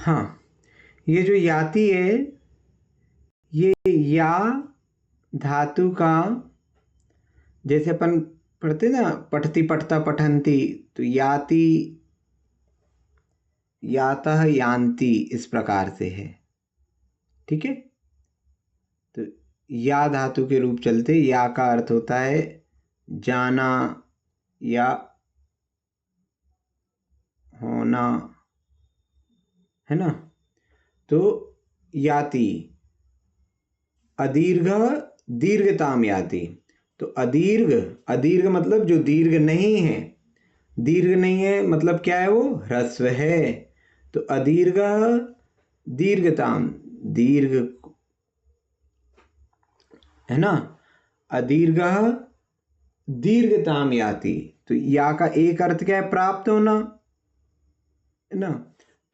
हाँ, ये जो याति है, ये या धातु का, जैसे अपन पढ़ते ना, पठती पठता पठंती, तो याति यातः यान्ति इस प्रकार से है। ठीक है, तो या धातु के रूप चलते या का अर्थ होता है जाना या होना, है ना। तो याति अदीर्घ दीर्घताम याति, तो अदीर्घ, अदीर्घ मतलब जो दीर्घ नहीं है, दीर्घ नहीं है मतलब क्या है, वो ह्रस्व है। तो अदीर्घ दीर्घताम, दीर्घ है ना, अदीर्घ दीर्घताम याति, तो या का एक अर्थ क्या है, प्राप्त होना, है ना।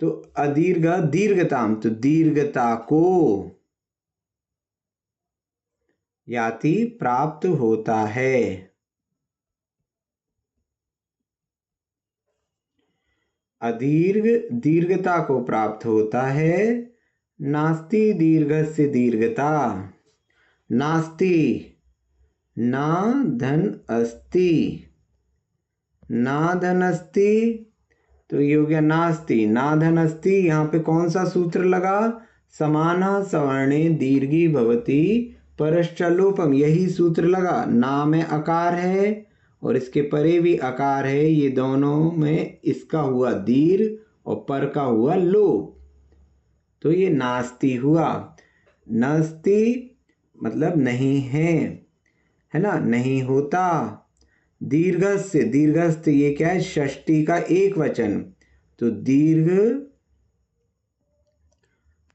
तो अदीर्घ दीर्घताम, तो दीर्घता को याति प्राप्त होता है। अदीर्घ दीर्घता को प्राप्त होता है। नास्ति दीर्घस्य दीर्घता, नास्ति ना धन अस्ति, ना धन अस्ति, तो ये हो गया नास्ति ना धन अस्ति। यहाँ पे कौन सा सूत्र लगा, समाना सवर्णे दीर्घी भवति परश्च लोपम, यही सूत्र लगा। ना में अकार है और इसके परे भी अकार है, ये दोनों में इसका हुआ दीर्घ और पर का हुआ लोप, तो ये नास्ति हुआ। नास्ति मतलब नहीं है ना, नहीं होता। दीर्घस्य, दीर्घस्थ ये क्या है, षष्टि का एक वचन, तो दीर्घ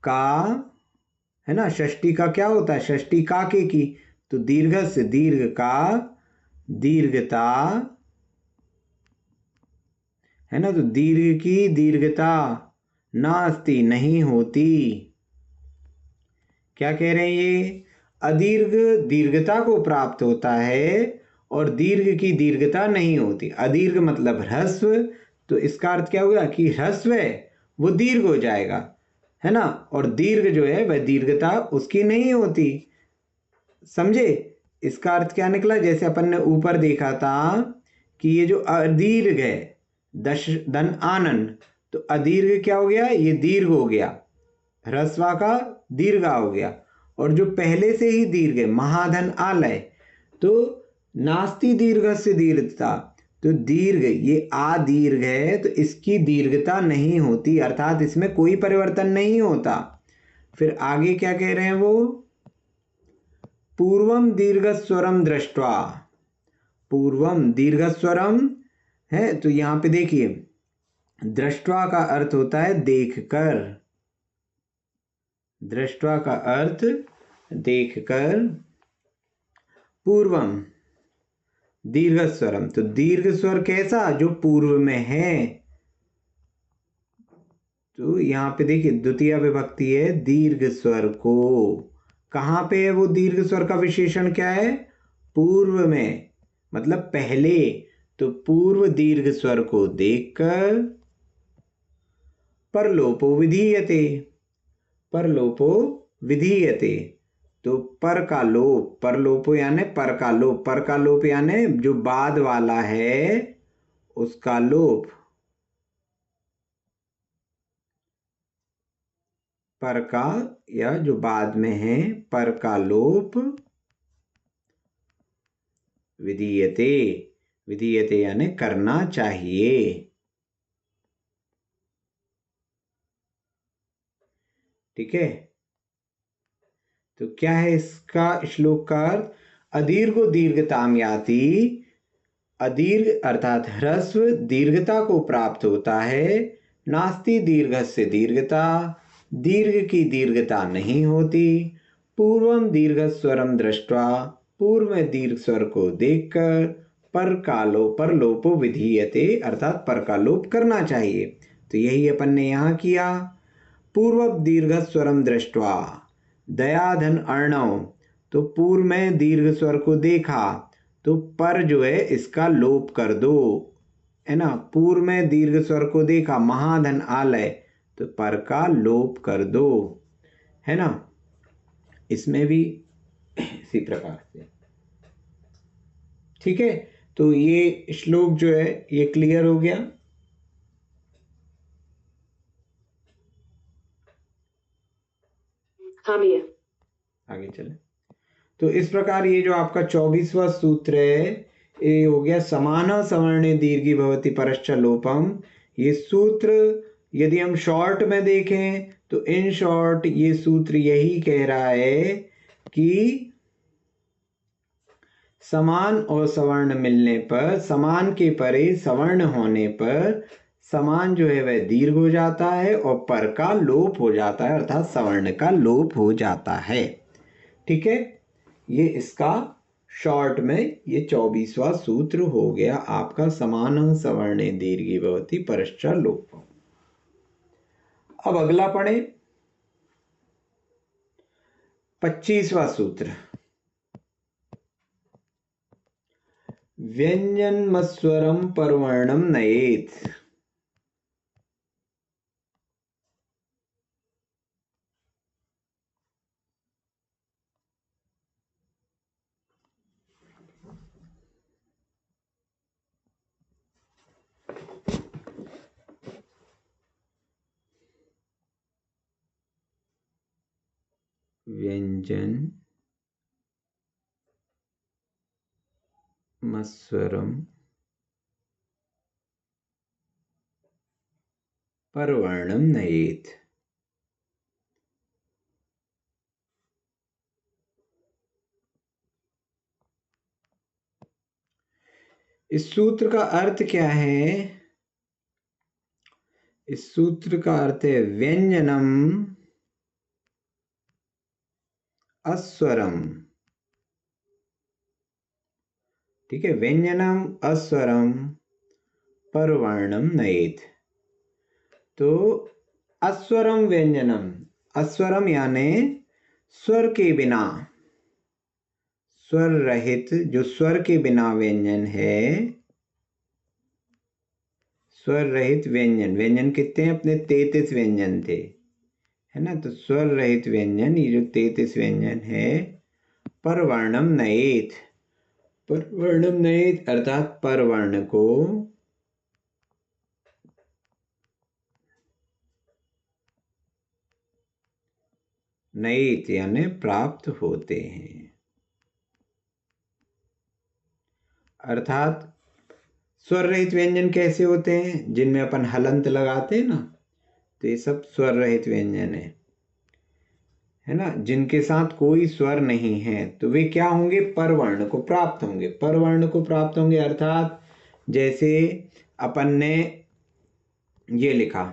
का, है ना, षष्टि का क्या होता है, षष्टि काके की, तो दीर्घस्य दीर्घ का दीर्घता, है ना, तो दीर्घ की दीर्घता नास्ति नहीं होती। क्या कह रहे हैं ये, अदीर्घ दीर्घता को प्राप्त होता है और दीर्घ की दीर्घता नहीं होती। अदीर्घ मतलब ह्रस्व, तो इसका अर्थ क्या होगा कि ह्रस्व है वो दीर्घ हो जाएगा, है ना, और दीर्घ जो है वह दीर्घता उसकी नहीं होती। समझे, इसका अर्थ क्या निकला, जैसे अपन ने ऊपर देखा था कि ये जो अदीर्घ है दश धन आनन, तो अदीर्घ क्या हो गया, ये दीर्घ हो गया, ह्रस्वा का दीर्घा हो गया, और जो पहले से ही दीर्घ है महाधन आलय, तो नास्ति दीर्घ से दीर्घता, तो दीर्घ ये आ दीर्घ है तो इसकी दीर्घता नहीं होती, अर्थात इसमें कोई परिवर्तन नहीं होता। फिर आगे क्या कह रहे हैं वो, पूर्वम दीर्घ स्वरम दृष्ट्वा, पूर्वम दीर्घ स्वरम है, तो यहां पे देखिए दृष्ट्वा का अर्थ होता है देखकर, दृष्ट्वा का अर्थ देखकर, पूर्वम दीर्घ स्वरम, तो दीर्घ स्वर कैसा, जो पूर्व में है, तो यहां पे देखिए द्वितीय विभक्ति है दीर्घ स्वर को, कहां पे है वो दीर्घ स्वर का विशेषण क्या है, पूर्व में, मतलब पहले, तो पूर्व दीर्घ स्वर को देखकर परलोपो विधीयते, परलोपो विधीयते, तो पर का लोप, परलोपो यानी पर का लोप, पर का लोप यानी जो बाद वाला है उसका लोप, पर का या जो बाद में है पर का लोप, विधीयते, विधीयते यानी करना चाहिए। ठीक है, तो क्या है इसका श्लोक का अर्थ, अदीर्घो दीर्घताम याति, अदीर्घ अर्थात ह्रस्व दीर्घता को प्राप्त होता है। नास्ति दीर्घस्य दीर्घता, दीर्घ की दीर्घता नहीं होती। पूर्वम दीर्घ स्वरम दृष्ट्वा, पूर्व में दीर्घ स्वर को देखकर, पर कालो पर लोपो विधीयते अर्थात पर का लोप करना चाहिए, तो यही अपन ने यहाँ किया। पूर्व दीर्घ स्वरम दृष्ट्वा दयाधन अर्णव, तो पूर्व में दीर्घ स्वर को देखा तो पर जो है इसका लोप कर दो, है ना। पूर्व में दीर्घ स्वर को देखा महाधन आलय, तो पर का लोप कर दो, है ना। इसमें भी इसी प्रकार से, ठीक है। तो ये श्लोक जो है ये क्लियर हो गया। हाँ भैया। आगे चले। तो इस प्रकार ये जो आपका 24वां सूत्र है ये हो गया समाना सवर्णे दीर्घी भवति परश्च लोपम। ये सूत्र यदि हम शॉर्ट में देखें तो इन शॉर्ट ये सूत्र यही कह रहा है कि समान और सवर्ण मिलने पर, समान के परे सवर्ण होने पर समान जो है वह दीर्घ हो जाता है और पर का लोप हो जाता है, अर्थात सवर्ण का लोप हो जाता है। ठीक है, ये इसका शॉर्ट में ये 24वां सूत्र हो गया आपका समान सवर्णे दीर्घी भवति परश्च लोप। अब अगला पढ़े 25वां सूत्र। व्यंजनमस्वरम परवर्णम नयेत। व्यंजन मस्वरम परवर्णम नयेत। इस सूत्र का अर्थ क्या है? इस सूत्र का अर्थ है व्यंजनम अस्वरम। ठीक है, व्यंजनम अस्वरम परवर्णम नयेत। तो अस्वरम व्यंजनम, अस्वरम यानी स्वर के बिना, स्वर रहित जो स्वर के बिना व्यंजन है, स्वर रहित व्यंजन। व्यंजन कितने हैं अपने? 33 व्यंजन थे, है ना। तो स्वर रहित व्यंजन ये जो 33 व्यंजन है, परवर्णम नयेत, परवर्णम नयेत अर्थात परवर्ण को नयेत यानी प्राप्त होते हैं। अर्थात स्वर रहित व्यंजन कैसे होते हैं? जिनमें अपन हलंत लगाते हैं ना, तो ये सब स्वर रहित व्यंजन है ना। जिनके साथ कोई स्वर नहीं है तो वे क्या होंगे? परवर्ण को प्राप्त होंगे, परवर्ण को प्राप्त होंगे। अर्थात जैसे अपन ने ये लिखा,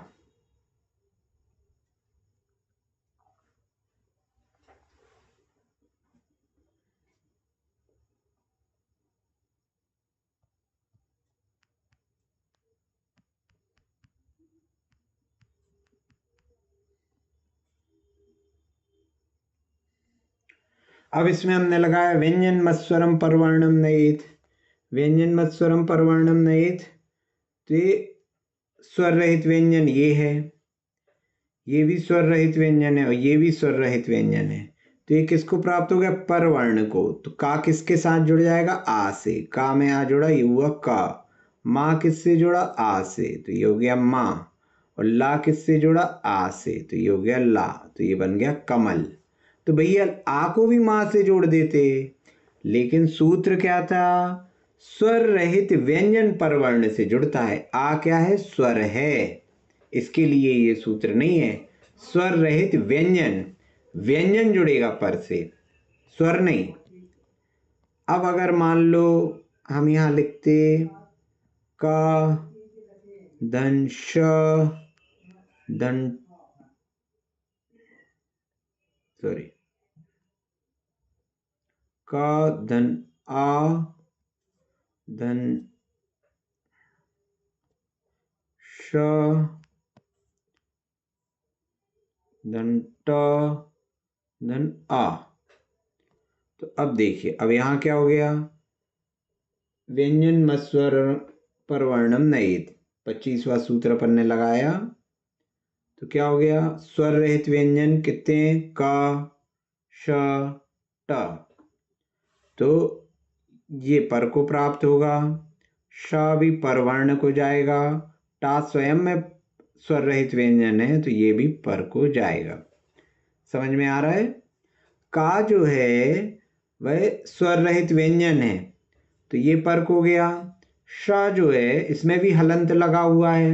अब इसमें हमने लगाया व्यंजन मत्स्वरम परवर्णम नयेत, व्यंजन मत्स्वरम परवर्णम नयेत। तो ये स्वर रहित व्यंजन ये है, ये भी स्वर रहित व्यंजन है और ये भी स्वर रहित व्यंजन है। तो ये किसको प्राप्त हो गया? परवर्ण को। तो का किसके साथ जुड़ जाएगा? आ से। का में आ जुड़ा, ये हुआ का। माँ किससे जुड़ा? आ से, तो ये हो गया माँ। और ला किससे जुड़ा? आ से, तो ये हो गया ला। तो ये बन गया कमल। तो भैया आ को भी माँ से जोड़ देते, लेकिन सूत्र क्या था? स्वर रहित व्यंजन परवर्ण से जुड़ता है। आ क्या है? स्वर है, इसके लिए ये सूत्र नहीं है। स्वर रहित व्यंजन, व्यंजन जुड़ेगा पर से, स्वर नहीं। अब अगर मान लो हम यहां लिखते का धन श धन, सॉरी, का धन आ धन श धन ट धन आ। तो अब देखिए, अब यहां क्या हो गया? व्यंजन मस्वर परवर्णम नयेत, 25वां सूत्र अपन ने लगाया। तो क्या हो गया, स्वर रहित व्यंजन कितने, क, श, ट, तो ये पर को प्राप्त होगा, श भी परवर्ण को जाएगा, टा स्वयं में स्वर रहित व्यंजन है तो ये भी पर को जाएगा। समझ में आ रहा है। का जो है वह स्वर रहित व्यंजन है तो ये पर को गया। श जो है इसमें भी हलंत लगा हुआ है,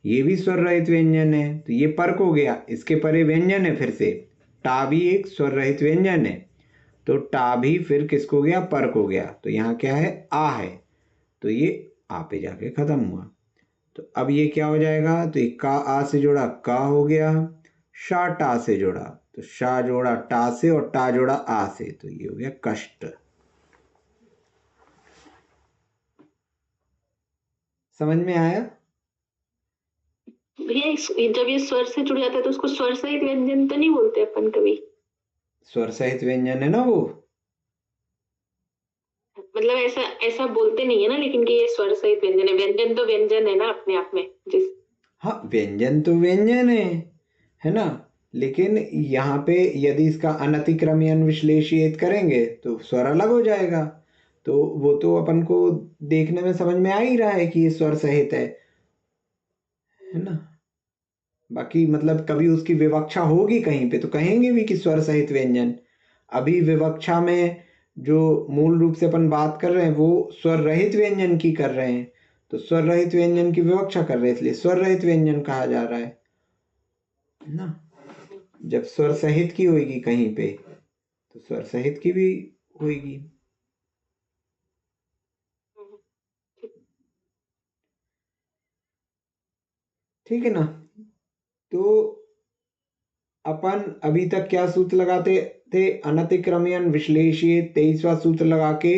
ये भी स्वर रहित व्यंजन है तो ये पर को गया, इसके परे व्यंजन है फिर से। टा भी एक स्वर रहित व्यंजन है तो टा भी फिर किसको गया, पर को गया। तो यहाँ क्या है, आ है, तो ये आ पे जाके खत्म हुआ। तो अब ये क्या हो जाएगा, तो ये का आ से जोड़ा का हो गया, शा टा से जोड़ा तो शा जोड़ा टा से और टा जोड़ा आ से, तो ये हो गया कष्ट। समझ में आया भैया? जब ये स्वर से जुड़ जाता है तो उसको स्वर सहित व्यंजन तो नहीं बोलते अपन कभी? स्वर सहित व्यंजन है ना वो, मतलब ऐसा ऐसा बोलते नहीं है ना, लेकिन कि ये स्वर सहित व्यंजन है। व्यंजन तो व्यंजन है ना अपने आप में, जिस हाँ व्यंजन तो व्यंजन है ना, लेकिन यहाँ पे यदि इसका अनतिक्रम्यन विश्लेषित करेंगे तो स्वर अलग हो जाएगा। तो वो तो अपन को देखने में समझ में आ ही रहा है कि ये स्वर सहित है ना। बाकी मतलब कभी उसकी विवक्षा होगी कहीं पे तो कहेंगे भी कि स्वर सहित व्यंजन। अभी विवक्षा में जो मूल रूप से अपन बात कर रहे हैं वो स्वर रहित व्यंजन की कर रहे हैं, तो स्वर रहित व्यंजन की विवक्षा कर रहे हैं इसलिए स्वर रहित व्यंजन कहा जा रहा है ना। जब स्वर सहित की होगी कहीं पे तो स्वर सहित की भी होगी। ठीक है ना। तो अपन अभी तक क्या सूत्र लगाते थे, अनतिक्रम्यन विश्लेषित 23वां सूत्र लगा के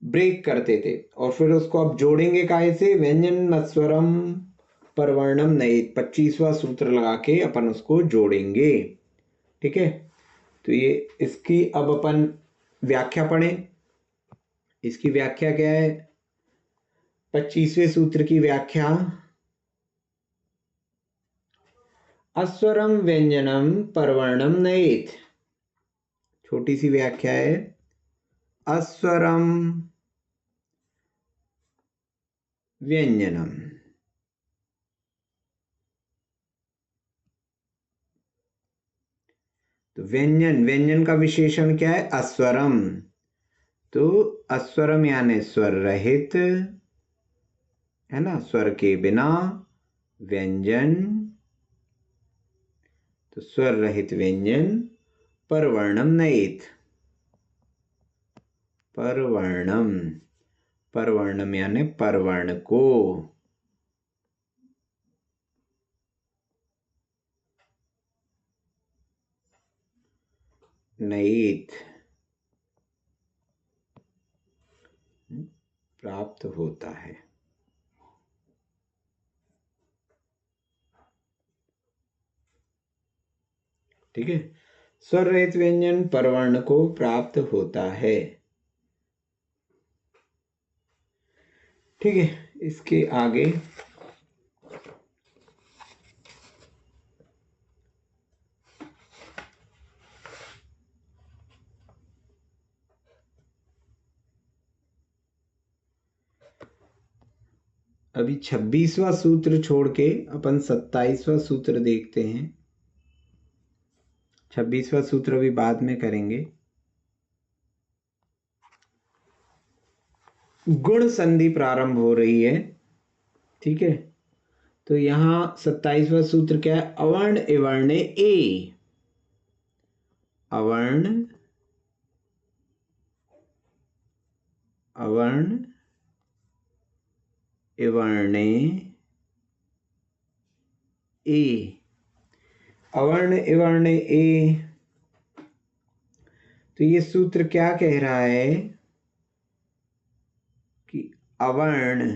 ब्रेक करते थे, और फिर उसको अब जोड़ेंगे काहे से, व्यंजन नस्वरम परवर्णम नए 25वां सूत्र लगा के अपन उसको जोड़ेंगे। ठीक है, तो ये इसकी अब अपन व्याख्या पढ़ें। इसकी व्याख्या क्या है, 25वें सूत्र की व्याख्या, अस्वरम व्यंजनम परवर्णम नयेत। छोटी सी व्याख्या है, अस्वरम व्यंजनम, तो व्यंजन, व्यंजन का विशेषण क्या है, अस्वरम। तो अस्वरम यानी स्वर रहित, है ना, स्वर के बिना व्यंजन, तो स्वर रहित व्यंजन परवर्णम नयेत। परवर्णम, परवर्णम यानी परवर्ण को, नयेत प्राप्त होता है। ठीक है, स्वर रहित व्यंजन परवर्ण को प्राप्त होता है। ठीक है, इसके आगे अभी 26वां सूत्र छोड़ के अपन 27वां सूत्र देखते हैं। 26वां सूत्र अभी बाद में करेंगे। गुण संधि प्रारंभ हो रही है। ठीक है, तो यहां 27वां सूत्र क्या है, अवर्ण एवर्ण ए, अवर्ण अवर्ण एवर्ण ए, अवर्ण एवर्ण ए, तो ये सूत्र क्या कह रहा है कि अवर्ण,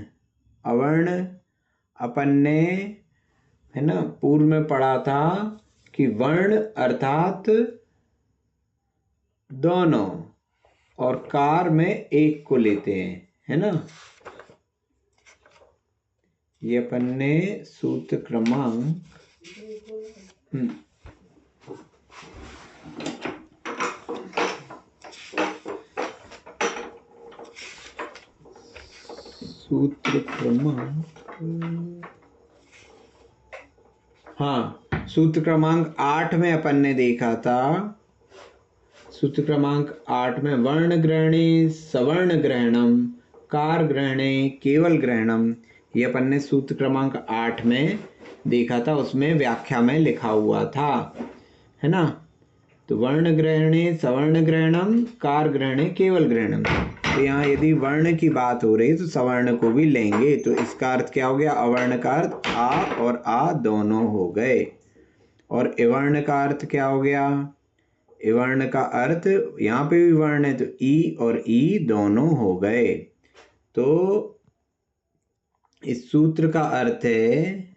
अवर्ण अपन ने, है ना, पूर्व में पढ़ा था कि वर्ण अर्थात दोनों, और कार में एक को लेते हैं, है ना। ये अपन ने सूत्र क्रमांक सूत्र क्रमांक, हाँ, सूत्र क्रमांक 8 में अपन ने देखा था, सूत्र क्रमांक 8 में वर्ण ग्रहणे सवर्ण ग्रहणम कार ग्रहणे केवल ग्रहणम, ये अपन ने सूत्र क्रमांक 8 में देखा था, उसमें व्याख्या में लिखा हुआ था, है ना। तो वर्ण ग्रहणे सवर्ण ग्रहणम कार ग्रहणे केवल ग्रहणम, तो यहाँ यदि वर्ण की बात हो रही तो सवर्ण को भी लेंगे, तो इसका अर्थ क्या हो गया, अवर्ण का अर्थ आ और आ दोनों हो गए, और इवर्ण का अर्थ क्या हो गया, इवर्ण का अर्थ यहाँ पे भी वर्ण है तो ई और ई दोनों हो गए। तो इस सूत्र का अर्थ है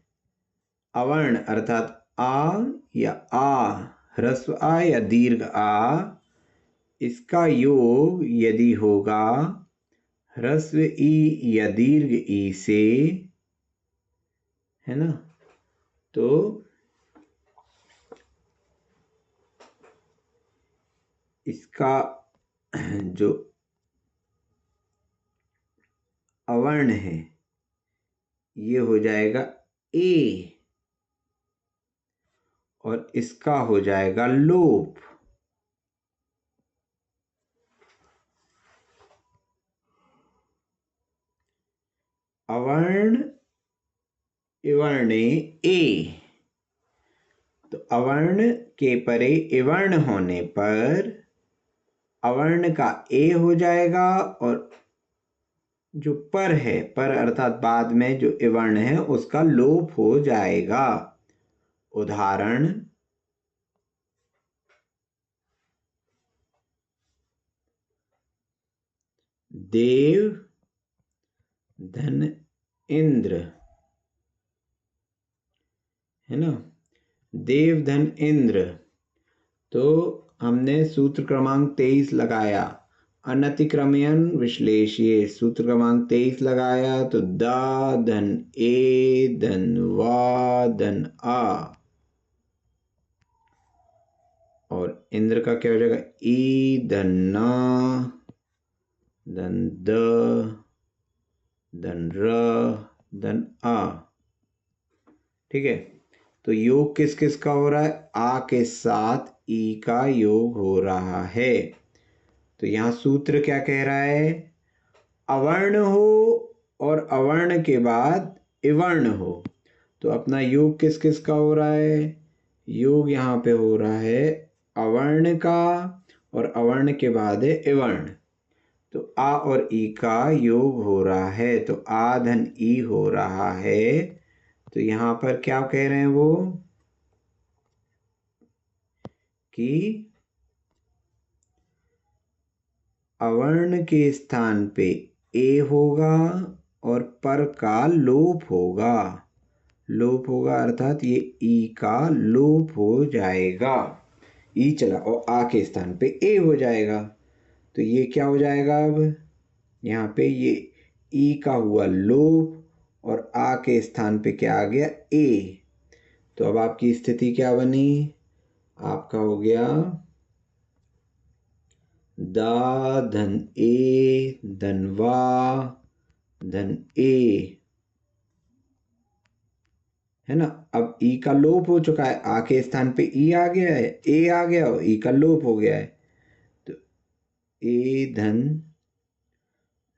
अवर्ण अर्थात आ या आ, ह्रस्व आ या दीर्घ आ, इसका योग यदि होगा ह्रस्व ई या दीर्घ ई से, है ना, तो इसका जो अवर्ण है ये हो जाएगा ए, और इसका हो जाएगा लोप। अवर्ण इवर्णे ए, तो अवर्ण के परे इवर्ण होने पर अवर्ण का ए हो जाएगा, और जो पर है, पर अर्थात बाद में जो इवर्ण है उसका लोप हो जाएगा। उदाहरण देव धन इंद्र, है ना, देव धन इंद्र, तो हमने सूत्र क्रमांक 23 लगाया, अनतिक्रमण विश्लेषिए, सूत्र क्रमांक 23 लगाया, तो दा धन ए धन वा धन आ, और इंद्र का क्या हो जाएगा, ई धन ना धन द धन र धन आ, ठीक है। तो योग किस किस का हो रहा है, आ के साथ ई का योग हो रहा है। तो यहाँ सूत्र क्या कह रहा है, अवर्ण हो और अवर्ण के बाद इवर्ण हो, तो अपना योग किस किस का हो रहा है, योग यहाँ पे हो रहा है अवर्ण का, और अवर्ण के बाद है इवर्ण, तो आ और ई का योग हो रहा है, तो आ धन ई हो रहा है। तो यहाँ पर क्या कह रहे हैं वो, कि अवर्ण के स्थान पे ए होगा और पर का लोप होगा, लोप होगा अर्थात ये ई का लोप हो जाएगा, ई चला और आ के स्थान पे ए हो जाएगा, तो ये क्या हो जाएगा, अब यहाँ पे ये ई का हुआ लोप और आ के स्थान पे क्या आ गया, ए, तो अब आपकी स्थिति क्या बनी, आपका हो गया दा धन ए धन वा धन ए, है ना। अब ई का लोप हो चुका है, आ के स्थान पे ई आ गया है, ए आ गया और ई का लोप हो गया है, तो ए धन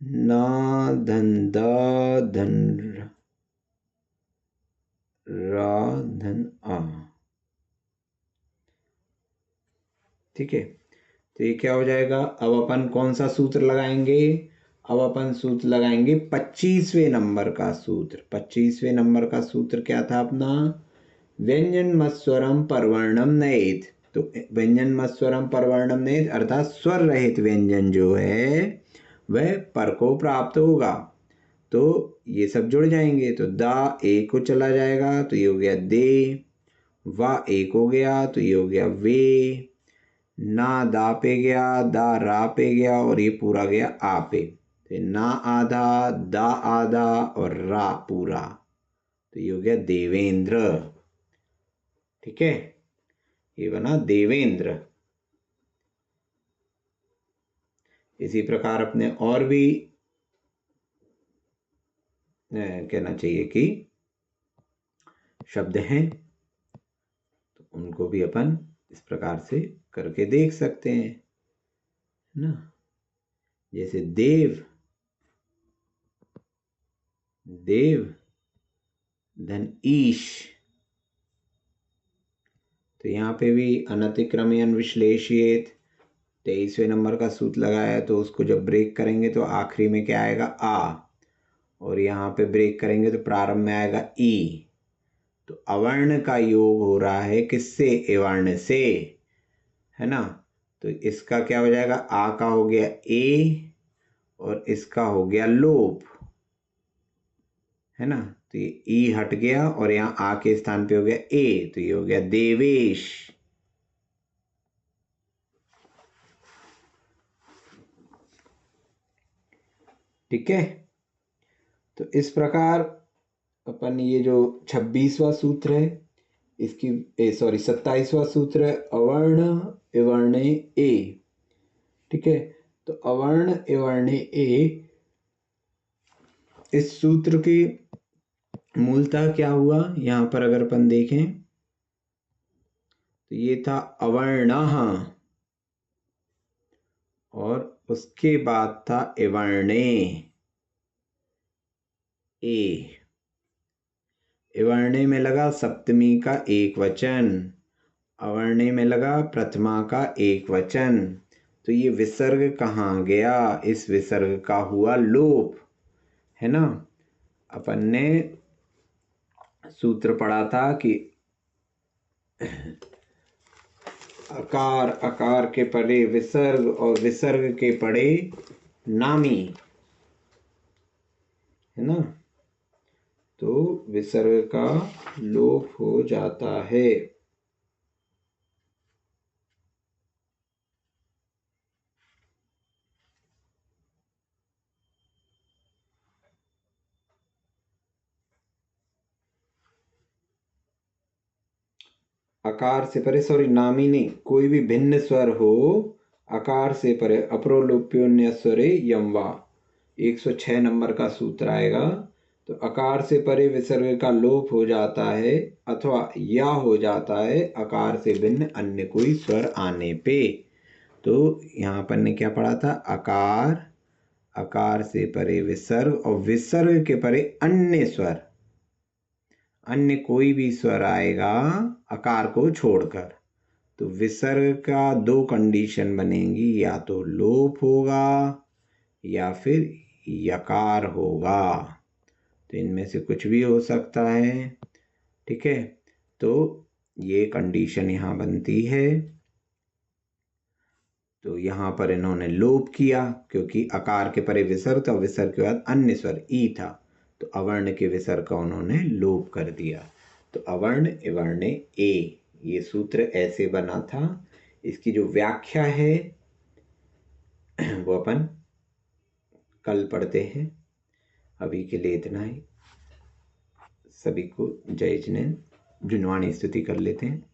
ना धन दा धन रा धन आ, ठीक है। तो ये क्या हो जाएगा, अब अपन कौन सा सूत्र लगाएंगे, अब अपन सूत्र लगाएंगे 25वें नंबर का सूत्र। 25वें नंबर का सूत्र क्या था अपना, व्यंजन मत्स्वरम परवर्णम नयेत, तो व्यंजन मत्स्वरम परवर्णम नयेत अर्थात स्वर रहित व्यंजन जो है वह पर को प्राप्त होगा, तो ये सब जुड़ जाएंगे, तो दा एक को चला जाएगा, तो ये हो गया दे, वा एक हो गया, तो ये हो गया वे, ना दा पे गया, दा रा पे गया, और ये पूरा गया आ पे, तो ना आधा दा आधा और रा पूरा, तो ये हो गया देवेंद्र। ठीक है, ये बना देवेंद्र। इसी प्रकार अपने और भी कहना चाहिए कि शब्द हैं, तो उनको भी अपन इस प्रकार से करके देख सकते हैं, है ना। जैसे देव, देव धन ईश, तो यहाँ पे भी अनतिक्रमण विश्लेषित 23वें नंबर का सूत्र लगाया, तो उसको जब ब्रेक करेंगे तो आखिरी में क्या आएगा, आ, और यहाँ पे ब्रेक करेंगे तो प्रारंभ में आएगा ई। तो अवर्ण का योग हो रहा है किससे, एवर्ण से, है ना। तो इसका क्या हो जाएगा, आ का हो गया ए और इसका हो गया लोप, है ना। तो ये ई हट गया और यहाँ आ के स्थान पे हो गया ए, तो ये हो गया देवेश। ठीक है, तो इस प्रकार अपन ये जो 26वां सूत्र है इसकी 27वां सूत्र है, अवर्ण एवर्ण ए। ठीक है, तो अवर्ण एवर्ण ए, इस सूत्र की मूलतः क्या हुआ, यहां पर अगर अपन देखें तो ये था अवर्णः और उसके बाद था एवर्णे, ए। एवर्णे में लगा सप्तमी का एक वचन, अवर्णे में लगा प्रथमा का एक वचन, तो ये विसर्ग कहाँ गया, इस विसर्ग का हुआ लोप, है ना। अपन ने सूत्र पढ़ा था कि अकार, अकार के परे विसर्ग और विसर्ग के परे नामी, है ना। तो विसर्ग का लोप हो जाता है। अकार से परे, सॉरी नामी नहीं, कोई भी भिन्न स्वर हो, अकार से परे अप्रोलोप्योन्य स्वरे यम वा, 106 नंबर का सूत्र आएगा। तो अकार से परे विसर्ग का लोप हो जाता है अथवा या हो जाता है अकार से भिन्न अन्य कोई स्वर आने पे। तो यहाँ पर ने क्या पढ़ा था, अकार, अकार से परे विसर्ग और विसर्ग के परे अन्य स्वर, अन्य कोई भी स्वर आएगा अकार को छोड़कर, तो विसर्ग का दो कंडीशन बनेंगी, या तो लोप होगा या फिर यकार होगा, तो इनमें से कुछ भी हो सकता है। ठीक है, तो ये कंडीशन यहाँ बनती है। तो यहाँ पर इन्होंने लोप किया क्योंकि अकार के परे विसर्ग था, विसर्ग के बाद अन्य स्वर ई था, तो अवर्ण के विसर्ग का उन्होंने लोप कर दिया। तो अवर्ण एवर्ण ए, ये सूत्र ऐसे बना था। इसकी जो व्याख्या है वो अपन कल पढ़ते हैं। अभी के लिए इतना ही। सभी को जय जिनेंद्र। जुनवाणी स्तुति कर लेते हैं।